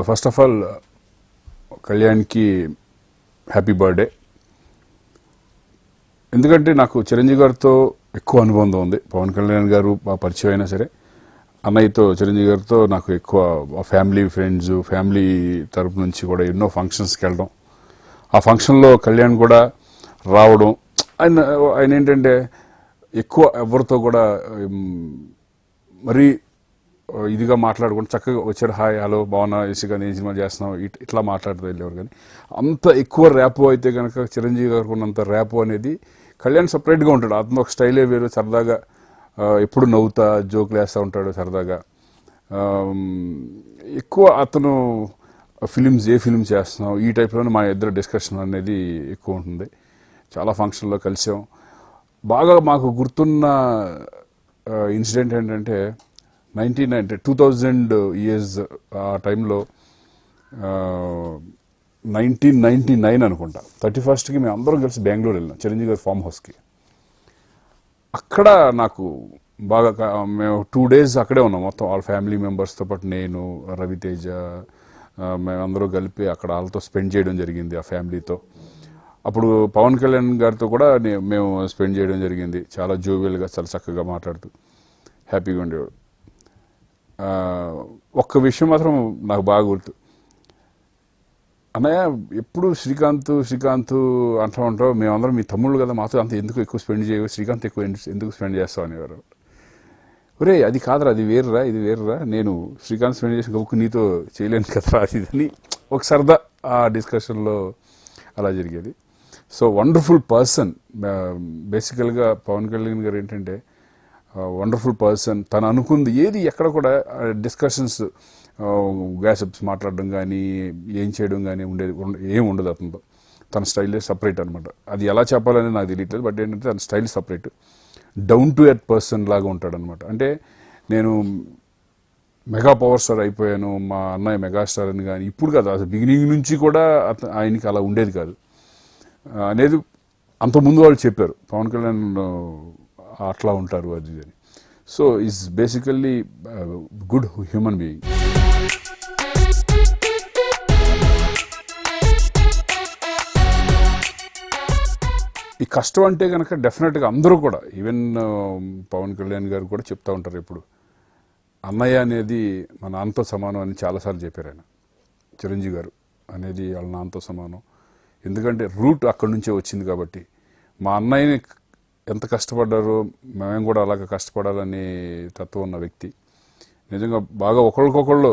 First of all కళ్యాణ్కి happy birthday. ఎందుకంటే నాకు చిరంజీవి గారితో ఎక్కువ అనుబంధం ఉంది. పవన్ కళ్యాణ్ గారు బాగా పరిచయం అయినా సరే అన్నయ్యతో చిరంజీవి గారితో నాకు ఎక్కువ ఫ్యామిలీ ఫ్రెండ్స్, ఫ్యామిలీ తరపు నుంచి కూడా ఎన్నో ఫంక్షన్స్కి వెళ్ళడం, ఆ ఫంక్షన్లో కళ్యాణ్ కూడా రావడం. ఆయన ఏంటంటే ఎక్కువ ఎవరితో కూడా మరీ ఇదిగా మాట్లాడుకుంటూ చక్కగా వచ్చారు, హాయ్ హలో బాగున్నా ఇసుగా నేను సినిమా చేస్తున్నావు ఇట్లా మాట్లాడుతూ వెళ్ళేవారు. కానీ అంత ఎక్కువ ర్యాపో అయితే కనుక చిరంజీవి గారికి ఉన్నంత ర్యాపో అనేది కళ్యాణ్ సపరేట్గా ఉంటాడు. అతను ఒక స్టైలే వేరు, సరదాగా ఎప్పుడు నవ్వుతా జోకులు వేస్తూ ఉంటాడు సరదాగా. ఎక్కువ అతను ఏ ఫిలిమ్స్ చేస్తున్నావు ఈ టైప్లోనే మా ఇద్దరు డిస్కషన్ అనేది ఎక్కువ ఉంటుంది. చాలా ఫంక్షన్లో కలిసాం. బాగా మాకు గుర్తున్న ఇన్సిడెంట్ ఏంటంటే 2000 ఇయర్స్ ఆ టైంలో 1999 అనుకుంటా 31st మేము అందరం కలిసి బెంగళూరు వెళ్ళినాం చిరంజీవి గారి ఫామ్ హౌస్కి. అక్కడ నాకు బాగా మేము 2 days అక్కడే ఉన్నాం మొత్తం వాళ్ళ ఫ్యామిలీ మెంబర్స్తో పాటు, నేను రవితేజ మేమందరూ కలిపి అక్కడ వాళ్ళతో స్పెండ్ చేయడం జరిగింది ఆ ఫ్యామిలీతో. అప్పుడు పవన్ కళ్యాణ్ గారితో కూడా మేము స్పెండ్ చేయడం జరిగింది. చాలా జోవియల్గా చాలా చక్కగా మాట్లాడుతూ హ్యాపీగా ఉండేవాడు. ఒక్క విషయం మాత్రం నాకు బాగా గుర్తు, అన్నయ్య ఎప్పుడు శ్రీకాంత్ అంటూ ఉంటావు, మేమందరం మీ తమ్ముళ్ళు కదా మాతో అంత ఎందుకు ఎక్కువ స్పెండ్ చేయవు, శ్రీకాంత్ ఎక్కువ ఎందుకు స్పెండ్ చేస్తావు అనేవారు. ఒరే అది కాదురా, అది వేరురా, ఇది వేరురా, నేను శ్రీకాంత్ స్పెండ్ చేసిన గొప్ప నీతో చేయలేను కదరా అది అని ఒక సరదా ఆ డిస్కషన్లో అలా జరిగేది. So wonderful person. బేసికల్గా పవన్ కళ్యాణ్ గారు ఏంటంటే వండర్ఫుల్ పర్సన్. తను అనుకుంది ఏది ఎక్కడ కూడా డిస్కషన్స్ గ్యాసప్స్ మాట్లాడడం కానీ ఏం చేయడం కానీ ఏం ఉండదు అతనితో. తన స్టైలే సపరేట్ అనమాట. అది ఎలా చెప్పాలని నాకు తెలియట్లేదు, బట్ ఏంటంటే తన style separate, down to earth person లాగా ఉంటాడనమాట. అంటే నేను మెగా పవర్ స్టార్ అయిపోయాను, మా అన్నయ్య మెగాస్టార్ అని కానీ ఇప్పుడు కాదు, అసలు బిగినింగ్ నుంచి కూడా ఆయనకి అలా ఉండేది కాదు అనేది అంతకుముందు వాళ్ళు చెప్పారు పవన్ కళ్యాణ్ అట్లా ఉంటారు అది అని. So is basically good human being. ఈ కష్టం అంటే కనుక డెఫినెట్గా అందరూ కూడా, ఈవెన్ పవన్ కళ్యాణ్ గారు కూడా చెప్తూ ఉంటారు ఎప్పుడు, అన్నయ్య అనేది మా నాన్నతో సమానం అని చాలాసార్లు చెప్పారు ఆయన. చిరంజీవి గారు అనేది వాళ్ళ నాన్నతో సమానం, ఎందుకంటే రూట్ అక్కడి నుంచే వచ్చింది కాబట్టి. మా అన్నయ్యని ఎంత కష్టపడ్డారో మేము కూడా అలాగే కష్టపడాలనే తత్వం ఉన్న వ్యక్తి. నిజంగా బాగా ఒకళ్ళకొకళ్ళు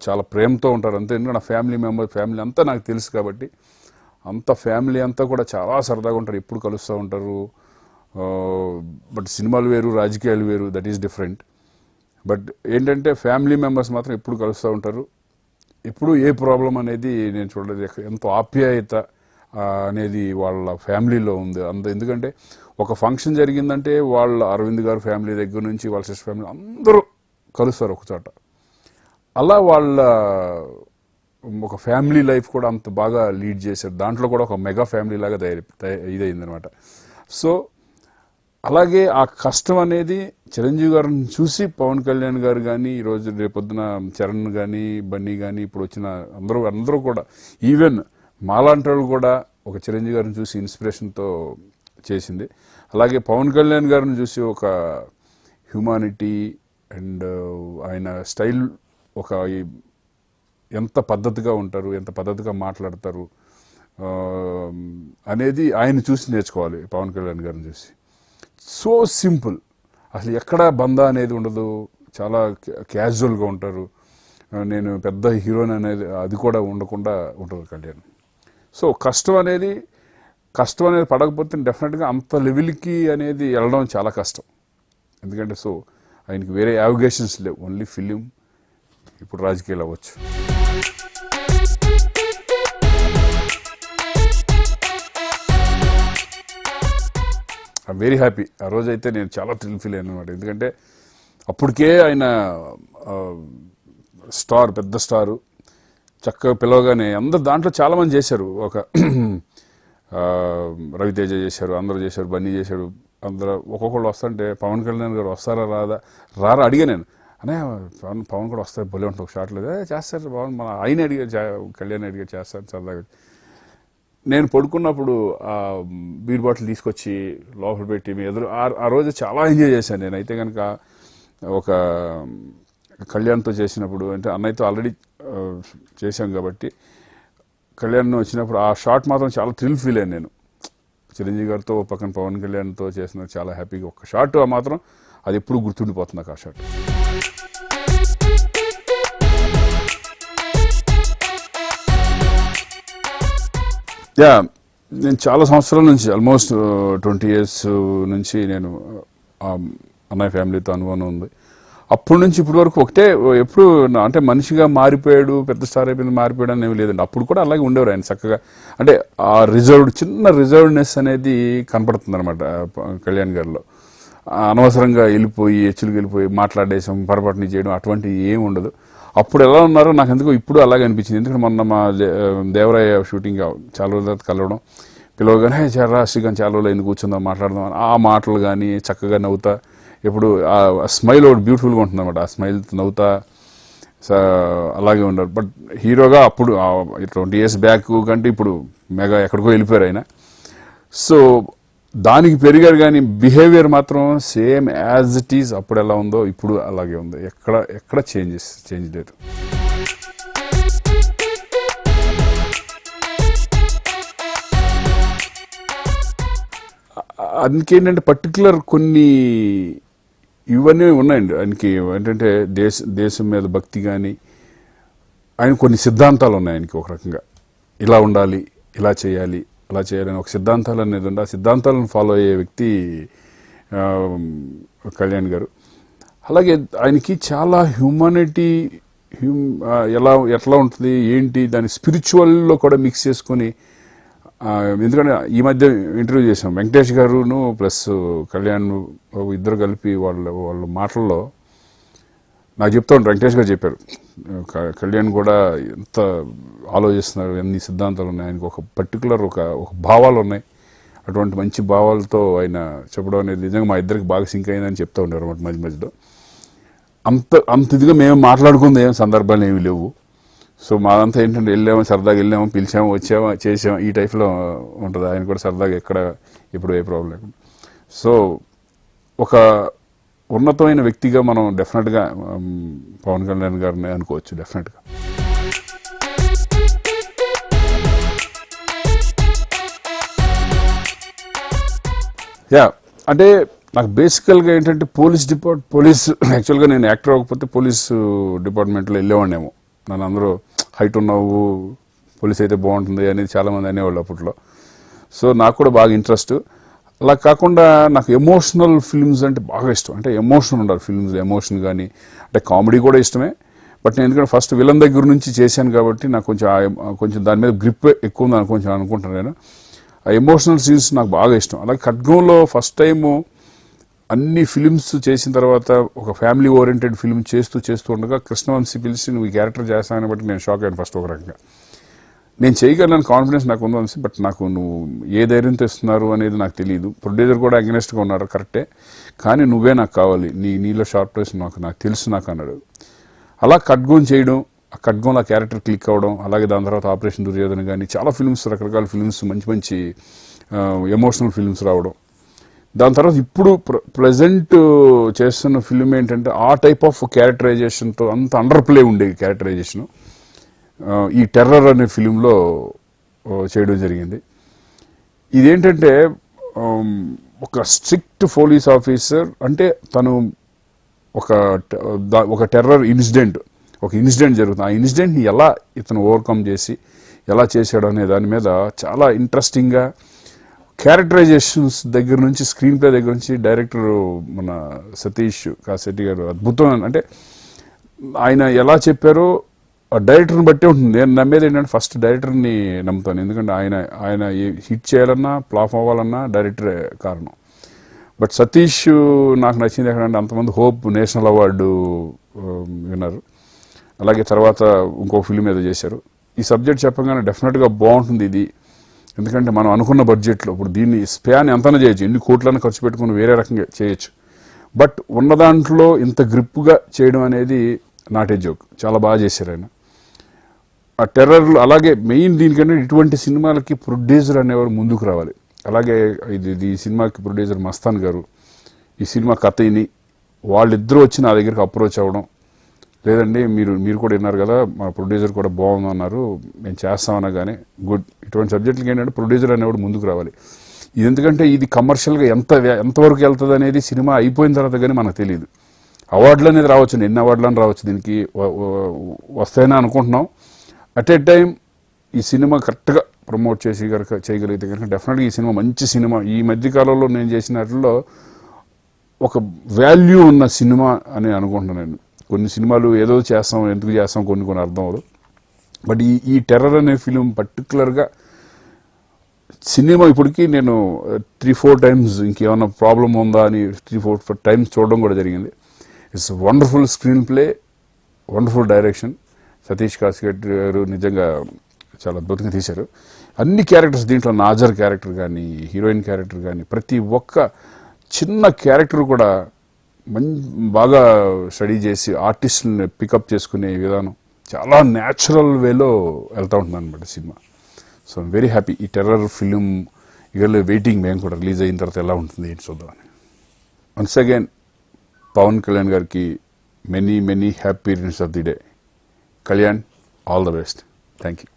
చాలా ప్రేమతో ఉంటారు అంతే. ఎందుకంటే నా ఫ్యామిలీ అంతా నాకు తెలుసు కాబట్టి అంత ఫ్యామిలీ అంతా కూడా చాలా సరదాగా ఉంటారు, ఎప్పుడు కలుస్తూ ఉంటారు. బట్ సినిమాలు వేరు, రాజకీయాలు వేరు, దట్ ఈస్ డిఫరెంట్. బట్ ఏంటంటే ఫ్యామిలీ మెంబర్స్ మాత్రం ఎప్పుడు కలుస్తూ ఉంటారు. ఎప్పుడు ఏ ప్రాబ్లం అనేది నేను చూడలేదు. ఎంతో ఆప్యాయత అనేది వాళ్ళ ఫ్యామిలీలో ఉంది ఎందుకంటే ఒక ఫంక్షన్ జరిగిందంటే వాళ్ళ అరవింద్ గారు ఫ్యామిలీ దగ్గర నుంచి వాళ్ళ సిస్టర్ ఫ్యామిలీ అందరూ కలుస్తారు ఒకచోట. అలా వాళ్ళ ఒక ఫ్యామిలీ లైఫ్ కూడా అంత బాగా లీడ్ చేశారు. దాంట్లో కూడా ఒక మెగా ఫ్యామిలీ లాగా ఇదైందనమాట. సో అలాగే ఆ కష్టం అనేది చిరంజీవి గారిని చూసి పవన్ కళ్యాణ్ గారు కానీ, ఈరోజు రేపొద్దున చరణ్ కానీ, బన్నీ కానీ, ఇప్పుడు వచ్చిన అందరూ కూడా, ఈవెన్ మాలాంటి వాళ్ళు కూడా ఒక చిరంజీవి గారిని చూసి ఇన్స్పిరేషన్తో చేసింది. అలాగే పవన్ కళ్యాణ్ గారిని చూసి ఒక హ్యూమానిటీ అండ్ ఆయన స్టైల్, ఒక ఎంత పద్ధతిగా ఉంటారు, ఎంత పద్ధతిగా మాట్లాడతారు అనేది ఆయన చూసి నేర్చుకోవాలి. పవన్ కళ్యాణ్ గారిని చూసి సో సింపుల్, అసలు ఎక్కడా బందా అనేది ఉండదు, చాలా క్యాజువల్గా ఉంటారు. నేను పెద్ద హీరోని అనేది అది కూడా ఉండకుండా ఉంటారు కళ్యాణ్. సో కష్టం అనేది పడకపోతే డెఫినెట్గా అంత లెవెల్కి అనేది వెళ్ళడం చాలా కష్టం. ఎందుకంటే సో ఆయనకి వేరే యావిగేషన్స్ లేవు, ఓన్లీ ఫిలిం, ఇప్పుడు రాజకీయాలు అవ్వచ్చు. I'm very happy. ఆ రోజైతే నేను చాలా థ్రిల్ ఫీల్ అయ్యాను అనమాట. ఎందుకంటే అప్పటికే ఆయన స్టార్, పెద్ద స్టారు, చక్కగా పిలవగానే అందరు దాంట్లో చాలామంది చేశారు. ఒక రవితేజ చేశారు, అందరూ చేశారు, బన్నీ చేశారు, అందరూ ఒక్కొక్కళ్ళు వస్తుంటే పవన్ కళ్యాణ్ గారు వస్తారా రారా అడిగా నేను. అనే పవన్ కూడా వస్తారు భలే ఉంటుంది ఒక షాట్లో చేస్తారు పవన్ మన ఆయన అడిగారు కళ్యాణ్ అడిగారు చేస్తారు సరదాగా. నేను పడుకున్నప్పుడు ఆ బీర్ బాటిల్ తీసుకొచ్చి లోపల పెట్టి మీ ఎదురు ఆ రోజు చాలా ఎంజాయ్ చేశాను నేనైతే కనుక. ఒక కళ్యాణ్తో చేసినప్పుడు అంటే అన్నయ్యతో ఆల్రెడీ చేశాం కాబట్టి కళ్యాణ్ వచ్చినప్పుడు ఆ షాట్ మాత్రం చాలా థ్రిల్ ఫీల్ అయ్యాను నేను. చిరంజీవి గారితో పక్కన పవన్ కళ్యాణ్తో చేసిన చాలా హ్యాపీగా ఒక షాట్ మాత్రం అది ఎప్పుడు గుర్తుండిపోతుంది నాకు ఆ షాట్. యా నేను చాలా సంవత్సరాల నుంచి ఆల్మోస్ట్ 20 years నుంచి నేను అన్నయ్య ఫ్యామిలీతో అనుభవం ఉంది. అప్పటి నుంచి ఇప్పటి వరకు ఒకటే ఎప్పుడు అంటే మనిషిగా మారిపోయాడు పెద్ద స్టార్ అయిపోయింది మారిపోయాడు అని ఏమి లేదండి. అప్పుడు కూడా అలాగే ఉండేవారు ఆయన చక్కగా. అంటే ఆ చిన్న రిజర్వ్డ్నెస్ అనేది కనపడుతుంది అనమాట కళ్యాణ్ గారిలో. అనవసరంగా వెళ్ళిపోయి హెచ్చులకు వెళ్ళిపోయి మాట్లాడేసాం పొరపాటుని చేయడం అటువంటి ఏమి ఉండదు. అప్పుడు ఎలా ఉన్నారో నాకు ఎందుకు ఇప్పుడు అలాగే అనిపించింది. ఎందుకంటే మొన్న మా దేవరాయ షూటింగ్ చాలా రోజుల తర్వాత కలవడం పిలవగానే శ్రీకాంత్ చాలా రోజులు ఎందుకు కూర్చుందాం మాట్లాడదాం ఆ మాటలు కానీ చక్కగా నవ్వుతా ఎప్పుడు ఆ స్మైల్ ఒకటి బ్యూటిఫుల్గా ఉంటుంది అనమాట. ఆ స్మైల్ నవ్వుతా అలాగే ఉన్నారు. బట్ హీరోగా అప్పుడు 20 years బ్యాక్ కంటే ఇప్పుడు మెగా ఎక్కడికో వెళ్ళిపోయారు ఆయన. సో దానికి పెరిగారు కానీ బిహేవియర్ మాత్రం సేమ్ యాజ్ ఇట్ ఈజ్. అప్పుడు ఎలా ఉందో ఇప్పుడు అలాగే ఉంది. ఎక్కడ చేంజ్ లేదు. అందుకేంటంటే పర్టికులర్ కొన్ని ఇవన్నీ ఉన్నాయండి ఆయనకి. ఏంటంటే దేశం మీద భక్తి కానీ ఆయన కొన్ని సిద్ధాంతాలు ఉన్నాయి ఆయనకి. ఒక రకంగా ఇలా ఉండాలి ఇలా చేయాలి అలా చేయాలని ఒక సిద్ధాంతాలు అనేది ఉంది. ఆ సిద్ధాంతాలను ఫాలో అయ్యే వ్యక్తి కళ్యాణ్ గారు. అలాగే ఆయనకి చాలా హ్యూమానిటీ ఎట్లా ఉంటుంది ఏంటి దాని స్పిరిచువల్లో కూడా మిక్స్ చేసుకొని. ఎందుకంటే ఈ మధ్య ఇంటర్వ్యూ చేసాం వెంకటేష్ గారును ప్లస్ కళ్యాణ్ ఇద్దరు కలిపి వాళ్ళ మాటల్లో నాకు చెప్తా ఉంటారు. వెంకటేష్ గారు చెప్పారు కళ్యాణ్ కూడా ఎంత ఆలోచిస్తున్నారు ఎన్ని సిద్ధాంతాలు ఉన్నాయి ఆయనకు. ఒక పర్టికులర్ ఒక భావాలు ఉన్నాయి. అటువంటి మంచి భావాలతో ఆయన చెప్పడం అనేది నిజంగా మా ఇద్దరికి బాగా సింక్ అయిందని చెప్తూ ఉంటారు అన్నమాట మధ్య మధ్యలో. అంత ఇదిగా మేము మాట్లాడుకుంది ఏం సందర్భాలు ఏమి లేవు. సో మాదంతా ఏంటంటే వెళ్ళాము సరదాగా వెళ్ళాము పిలిచాము వచ్చాము చేసాము ఈ టైప్లో ఉంటుంది. ఆయన కూడా సరదాగా ఎక్కడ ఇప్పుడు ఏ ప్రాబ్లం లేకుండా. సో ఒక ఉన్నతమైన వ్యక్తిగా మనం డెఫినెట్గా పవన్ కళ్యాణ్ గారిని అనుకోవచ్చు డెఫినెట్గా. యా అంటే నాకు బేసికల్గా ఏంటంటే పోలీస్ యాక్చువల్గా నేను యాక్టర్ అవ్వకపోతే పోలీసు డిపార్ట్మెంట్లో వెళ్ళేవాడినేమో. నన్ను అందరూ హైట్ ఉన్నావు పోలీస్ అయితే బాగుంటుంది అనేది చాలామంది అనేవాళ్ళు అప్పట్లో. సో నాకు కూడా బాగా ఇంట్రెస్ట్. అలా కాకుండా నాకు ఎమోషనల్ ఫిల్మ్స్ అంటే బాగా ఇష్టం. అంటే ఎమోషన్ ఉండాలి ఫిల్మ్స్ ఎమోషన్ కానీ అంటే కామెడీ కూడా ఇష్టమే. బట్ నేను ఎందుకంటే ఫస్ట్ విలన్ దగ్గర నుంచి చేశాను కాబట్టి నాకు కొంచెం దాని మీద గ్రిప్ ఎక్కువ ఉందని కొంచెం అనుకుంటాను నేను. ఆ ఎమోషనల్ సీన్స్ నాకు బాగా ఇష్టం. అలాగే ఖడ్గంలో ఫస్ట్ టైము అన్ని ఫిలిమ్స్ చేసిన తర్వాత ఒక ఫ్యామిలీ ఓరియంటెడ్ ఫిల్మ్ చేస్తూ ఉండగా కృష్ణవంశీ పిలిచి నువ్వు ఈ క్యారెక్టర్ చేస్తానని బట్టి నేను షాక్ అయ్యాను ఫస్ట్. ఒక రకంగా నేను చేయగలను కాన్ఫిడెన్స్ నాకు ఉంది వంశీ, బట్ నాకు నువ్వు ఏ ధైర్యంతో ఇస్తున్నారు అనేది నాకు తెలియదు. ప్రొడ్యూసర్ కూడా అగెనెస్ట్గా ఉన్నారు కరెక్టే, కానీ నువ్వే నాకు కావాలి, నీలో షార్ట్ ప్లేస్ నాకు తెలుసు నాకు అన్నాడు. అలా ఖడ్గం చేయడం, ఆ ఖడ్గంలో ఆ క్యారెక్టర్ క్లిక్ అవ్వడం, అలాగే దాని తర్వాత ఆపరేషన్ దుర్యోధన కానీ చాలా ఫిల్మ్స్ రకరకాల ఫిల్మ్స్ మంచి ఎమోషనల్ ఫిల్మ్స్ రావడం. దాని తర్వాత ఇప్పుడు ప్రజెంట్ చేస్తున్న ఫిల్మ్ ఏంటంటే ఆ టైప్ ఆఫ్ క్యారెక్టరైజేషన్తో అంత అండర్ ప్లే ఉండేది క్యారెక్టరైజేషను ఈ టెర్రర్ అనే ఫిలింలో చేయడం జరిగింది. ఇదేంటంటే ఒక స్ట్రిక్ట్ పోలీస్ ఆఫీసర్ అంటే తను ఒక టెర్రర్ ఇన్సిడెంట్ జరుగుతుంది. ఆ ఇన్సిడెంట్ని ఎలా ఇతను ఓవర్కమ్ చేసి ఎలా చేశాడు అనే దాని మీద చాలా ఇంట్రెస్టింగ్గా క్యారెక్టరైజేషన్స్ దగ్గర నుంచి స్క్రీన్ ప్లే దగ్గర నుంచి డైరెక్టర్ మన సతీష్ కాశెట్టి గారు అద్భుతం. అంటే ఆయన ఎలా చెప్పారో డైరెక్టర్ని బట్టే ఉంటుంది. నేను నమ్మేది ఏంటంటే ఫస్ట్ డైరెక్టర్ని నమ్ముతాను. ఎందుకంటే ఆయన హిట్ చేయాలన్నా ఫ్లాప్ అవ్వాలన్నా డైరెక్టరే కారణం. బట్ సతీష్ నాకు నచ్చింది ఎక్కడంటే అంతమంది హోప్ నేషనల్ అవార్డు విన్నారు. అలాగే తర్వాత ఇంకో ఫిల్మ్ ఏదో చేశారు. ఈ సబ్జెక్ట్ చెప్పగానే డెఫినెట్గా బాగుంటుంది ఇది. ఎందుకంటే మనం అనుకున్న బడ్జెట్లో ఇప్పుడు దీన్ని స్పాన్ ఎంతైనా చేయొచ్చు, ఎన్ని కోట్లైనా ఖర్చు పెట్టుకుని వేరే రకంగా చేయొచ్చు. బట్ ఉన్న దాంట్లో ఇంత గ్రిప్గా చేయడం అనేది నాట్ ఏ జోక్. చాలా బాగా చేశారు ఆయన. ఆ టెర్రర్లు అలాగే మెయిన్ దీనికంటే ఇటువంటి సినిమాలకి ప్రొడ్యూసర్ అనేవారు ముందుకు రావాలి. అలాగే ఇది ఈ సినిమాకి ప్రొడ్యూసర్ మస్తాన్ గారు ఈ సినిమా కథని వాళ్ళిద్దరూ వచ్చి నా దగ్గరికి అప్రోచ్ అవ్వడం, లేదండి మీరు కూడా విన్నారు కదా మా ప్రొడ్యూసర్ కూడా బాగుందన్నారు, మేము చేస్తామన్నా కానీ గుడ్. ఇటువంటి సబ్జెక్టులకి ఏంటంటే ప్రొడ్యూసర్ అనేవాడు ముందుకు రావాలి. ఇది ఎందుకంటే ఇది కమర్షియల్గా ఎంతవరకు వెళ్తుంది అనేది సినిమా అయిపోయిన తర్వాత కానీ మనకు తెలియదు. అవార్డులు అనేది రావచ్చు, ఎన్ని అవార్డులను రావచ్చు, దీనికి వస్తాయని అనుకుంటున్నాం. అట్ ఏ టైం ఈ సినిమా కరెక్ట్గా ప్రమోట్ చేసి కనుక చేయగలిగితే కనుక డెఫినెట్గా ఈ సినిమా మంచి సినిమా. ఈ మధ్యకాలంలో నేను చేసిన వాటిల్లో ఒక వాల్యూ ఉన్న సినిమా అని అనుకుంటున్నాను నేను. కొన్ని సినిమాలు ఏదో చేస్తాం, ఎందుకు చేస్తాం కొన్ని అర్థం అవ్వదు. బట్ ఈ టెర్రర్ అనే ఫిలిం పర్టికులర్గా సినిమా ఇప్పటికీ నేను 3-4 టైమ్స్ ఇంకేమైనా ప్రాబ్లం ఉందా అని 3-4 టైమ్స్ చూడడం కూడా జరిగింది. It's wonderful screenplay, wonderful direction. Satish Kasigat గారు నిజంగా చాలా అద్భుతంగా తీశారు. అన్ని క్యారెక్టర్స్ దీంట్లో నాజర్ క్యారెక్టర్ కానీ, హీరోయిన్ క్యారెక్టర్ కానీ, ప్రతి ఒక్క చిన్న క్యారెక్టర్ కూడా బాగా స్టడీ చేసి ఆర్టిస్ట్ని పికప్ చేసుకునే విధానం చాలా న్యాచురల్ వేలో వెళ్తూ ఉంటుంది అనమాట cinema. So I'm very happy. ఈ టెర్రర్ ఫిలిం ఇయర్లీ వెయిటింగ్, మేము కూడా రిలీజ్ అయిన తర్వాత ఎలా ఉంటుంది ఏంటి చూద్దామని. వన్స్ అగైన్ పవన్ కళ్యాణ్ గారికి many happy returns of the day. Kalyan, all the best. Thank you.